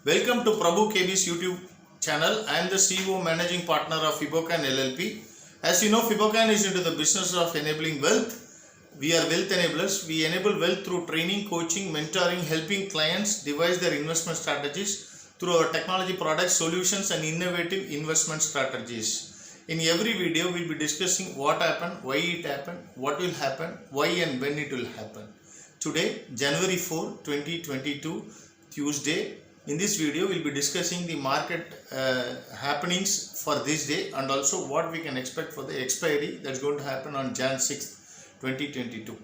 Welcome to Prabhu KB's YouTube channel. I am the CEO Managing Partner of Fibocan LLP. As you know, Fibocan is into the business of enabling wealth. We are wealth enablers. We enable wealth through training, coaching, mentoring, helping clients devise their investment strategies through our technology products, solutions and innovative investment strategies. In every video, we will be discussing what happened, why it happened, what will happen, why and when it will happen. Today, January 4, 2022, Tuesday. In this video, we will be discussing the market happenings for this day and also what we can expect for the expiry that's going to happen on Jan 6, 2022.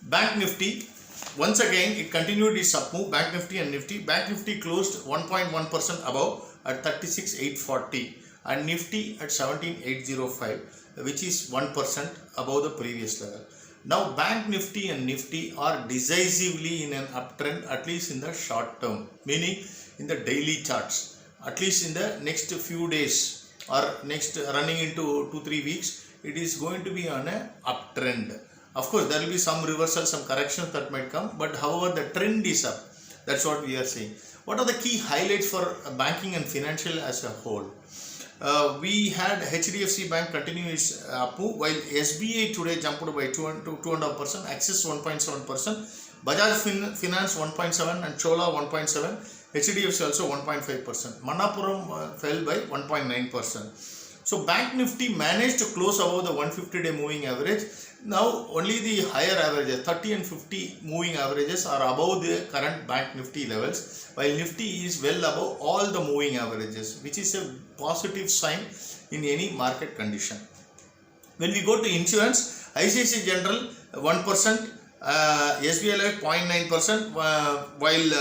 Bank Nifty, once again, it continued its up move. Bank Nifty and Nifty. Bank Nifty closed 1.1% above at 36,840 and Nifty at 17,805, which is 1% above the previous level. Now Bank Nifty and Nifty are decisively in an uptrend, at least in the short term, meaning in the daily charts. At least in the next few days or next running into 2-3 weeks, it is going to be on an uptrend. Of course, there will be some reversal, some corrections that might come, but however the trend is up. That's what we are saying. What are the key highlights for banking and financial as a whole? We had HDFC Bank continue its up move, while SBI today jumped by 2.5%, Axis 1.7%, Bajaj Finance 1.7% and Chola 1.7%, HDFC also 1.5%. Manappuram fell by 1.9%. So Bank Nifty managed to close above the 150-day moving average. Now only the higher averages, 30 and 50 moving averages are above the current Bank Nifty levels, while Nifty is well above all the moving averages, which is a positive sign in any market condition. When we go to insurance, ICICI General 1%, SBI Life 0.9%, while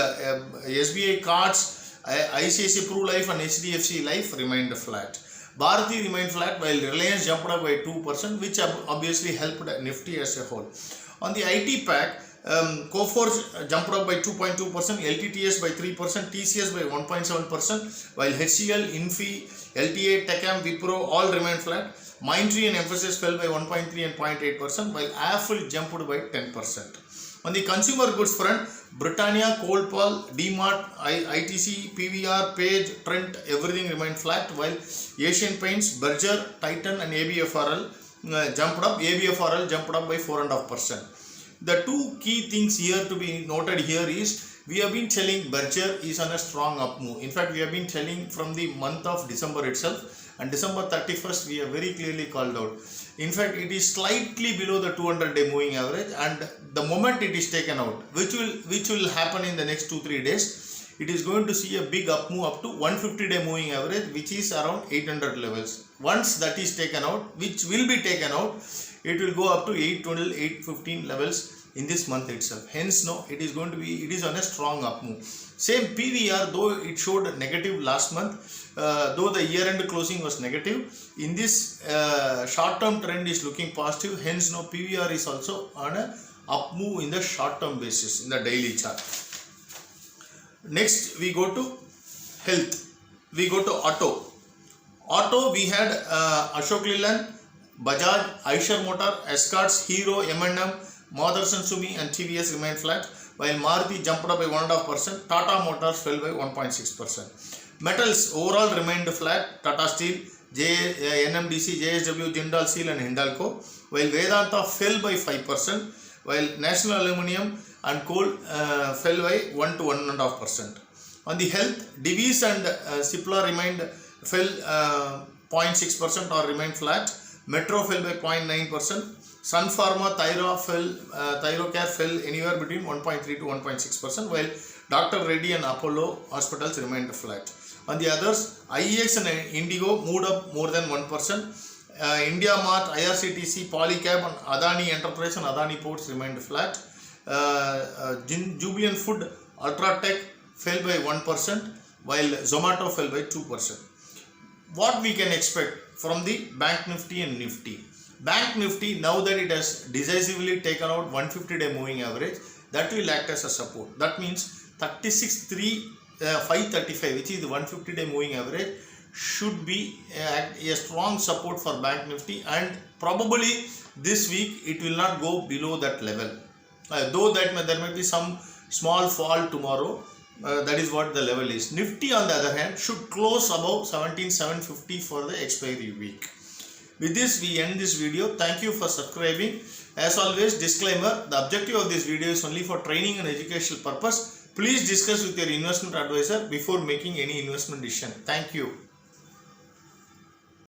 SBI Cards, ICICI Pru Life and HDFC Life remained flat. Bharati remained flat while Reliance jumped up by 2%, which obviously helped Nifty as a whole. On the IT pack, Coforge jumped up by 2.2%, LTTS by 3%, TCS by 1.7%, while HCL, Infi, LTA, Techam, Wipro all remained flat. Mindtree and Mphasis fell by 1.3 and 0.8%, while Affle jumped by 10%. On the consumer goods front, Britannia, Coldpal, DMart, ITC, PVR, Page, Trent, everything remained flat, while Asian Paints, Berger, Titan and ABFRL jumped up. ABFRL jumped up by 4.5%. The two key things here to be noted here is, we have been telling Berger is on a strong up move. In fact, we have been telling from the month of December itself, and December 31st we have very clearly called out. In fact, it is slightly below the 200-day moving average, and the moment it is taken out, which will happen in the next 2-3 days, it is going to see a big up move up to 150-day moving average, which is around 800 levels. Once that is taken out, which will be taken out, it will go up to 812, 815 levels in this month itself. Hence, no, it is on a strong up move. Same PVR, though it showed negative last month, though the year-end closing was negative, in this short-term trend is looking positive. Hence, no, PVR is also on a up move in the short-term basis in the daily chart. Next, we go to health. We go to auto. Auto, we had Ashok Leyland, Bajaj, Eicher Motor, Escorts, Hero, M&M, Motherson Sumi and TVS remained flat, while Maruti jumped up by 1.5%, Tata Motors fell by 1.6%. Metals overall remained flat, Tata Steel, NMDC, JSW, Jindal Steel and Hindalco, while Vedanta fell by 5%, while National Aluminium and Coal fell by 1 to 1.5%. On the health, Divi's and Cipla fell 0.6% or remained flat. Metro fell by 0.9%. Sun Pharma, Thyrocare fell anywhere between 1.3 to 1.6%, while Dr. Reddy and Apollo hospitals remained flat. On the others, IEX and Indigo moved up more than 1%. India Mart, IRCTC, Polycab and Adani Enterprise and Adani Ports remained flat. Jubilant Food, Ultratech fell by 1%, while Zomato fell by 2%. What we can expect from the Bank Nifty and Nifty? Bank Nifty, now that it has decisively taken out 150-day moving average, that will act as a support. That means 36,535, which is the 150-day moving average, should be a strong support for Bank Nifty, and probably this week it will not go below that level. Though that there may be some small fall tomorrow, That is what the level is. Nifty on the other hand should close above 17,750 for the expiry week. With this we end this video. Thank you for subscribing. As always, disclaimer, the objective of this video is only for training and educational purpose. Please discuss with your investment advisor before making any investment decision. Thank you.